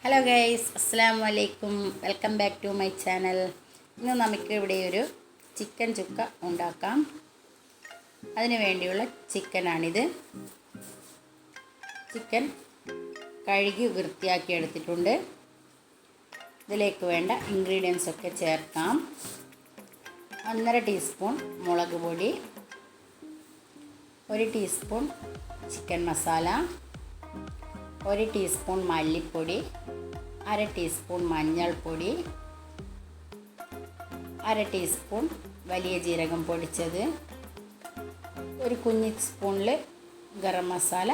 Hello guys, അസ്സലാമു അലൈക്കും. Welcome back to my channel. ഇന്ന് നമുക്ക് ഇവിടെ ഒരു ചിക്കൻ ചുക്ക ഉണ്ടാക്കാം. അതിന് വേണ്ടിയുള്ള ചിക്കനാണിത്. ചിക്കൻ കഴുകി വൃത്തിയാക്കി എടുത്തിട്ടുണ്ട്. ഇതിലേക്ക് വേണ്ട ഇൻഗ്രീഡിയൻസ് ഒക്കെ ചേർക്കാം. 1.5 ടീസ്പൂൺ മുളക് പൊടി, 1 ടീസ്പൂൺ ചിക്കൻ മസാല, 1 ടീസ്പൂൺ മല്ലിപ്പൊടി, 1/2 ടീസ്പൂൺ മഞ്ഞൾപ്പൊടി, 1/2 ടീസ്പൂൺ വലിയ ജീരകം പൊടിച്ചത്, ഒരു കുഞ്ഞി സ്പൂണിൽ ഗരം മസാല,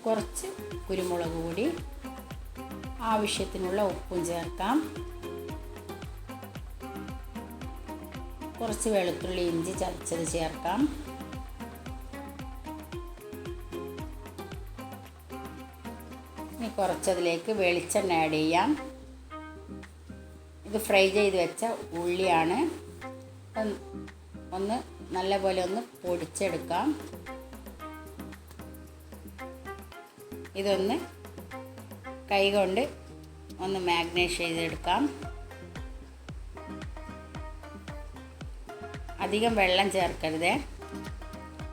കുറച്ച് കുരുമുളക് പൊടി, ആവശ്യത്തിനുള്ള ഉപ്പും ചേർക്കാം. കുറച്ച് വെളുത്തുള്ളി ഇഞ്ചി ചതച്ചത് ചേർക്കാം. ഇനി കുറച്ചതിലേക്ക് വെളിച്ചെണ്ണ ആഡ് ചെയ്യാം. ഇത് ഫ്രൈ ചെയ്ത് വെച്ച ഉള്ളിയാണ്. ഒന്ന് നല്ലപോലെ ഒന്ന് പൊടിച്ചെടുക്കാം. ഇതൊന്ന് കൈകൊണ്ട് ഒന്ന് മാഗ്നേറ്റ് ചെയ്തെടുക്കാം. അധികം വെള്ളം ചേർക്കരുത്.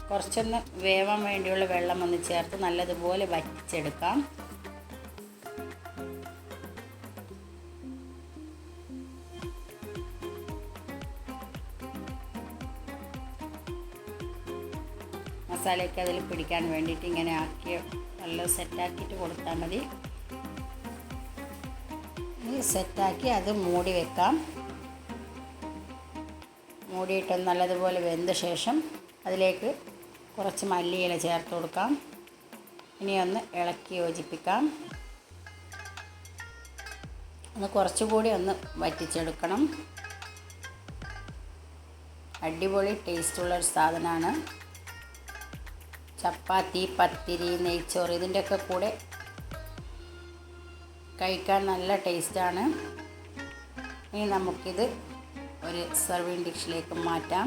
കുറച്ചൊന്ന് വേവാൻ വേണ്ടിയുള്ള വെള്ളം ഒന്ന് ചേർത്ത് നല്ലതുപോലെ വറ്റിച്ചെടുക്കാം. മസാലയൊക്കെ അതിൽ പിടിക്കാൻ വേണ്ടിയിട്ട് ഇങ്ങനെ ആക്കി നല്ല സെറ്റാക്കിയിട്ട് കൊടുത്താൽ മതി. ഈ സെറ്റാക്കി അത് മൂടി വെക്കാം. മൂടിയിട്ട് നല്ലതുപോലെ വെന്ത ശേഷം അതിലേക്ക് കുറച്ച് മല്ലിയില ചേർത്ത് കൊടുക്കാം. ഇനി ഒന്ന് ഇളക്കി യോജിപ്പിക്കാം. ഒന്ന് കുറച്ചുകൂടി ഒന്ന് വറ്റിച്ചെടുക്കണം. അടിപൊളി ടേസ്റ്റുള്ളൊരു സാധനമാണ്. ചപ്പാത്തി, പത്തിരി, നെയ്ച്ചോറ് ഇതിൻ്റെയൊക്കെ കൂടെ കഴിക്കാൻ നല്ല ടേസ്റ്റാണ്. ഇനി നമുക്കിത് ഒരു സർവിങ് ഡിഷിലേക്ക് മാറ്റാം.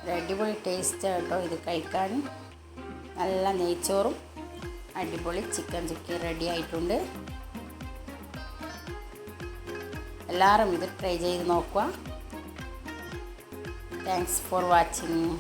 ഒരു അടിപൊളി ടേസ്റ്റ് കേട്ടോ ഇത് കഴിക്കാൻ. നല്ല നെയ്ച്ചോറും അടിപൊളി ചിക്കൻ ചുക്കി റെഡി ആയിട്ടുണ്ട്. എല്ലാവരും ഇത് ട്രൈ ചെയ്ത് നോക്കുക. Thanks for watching.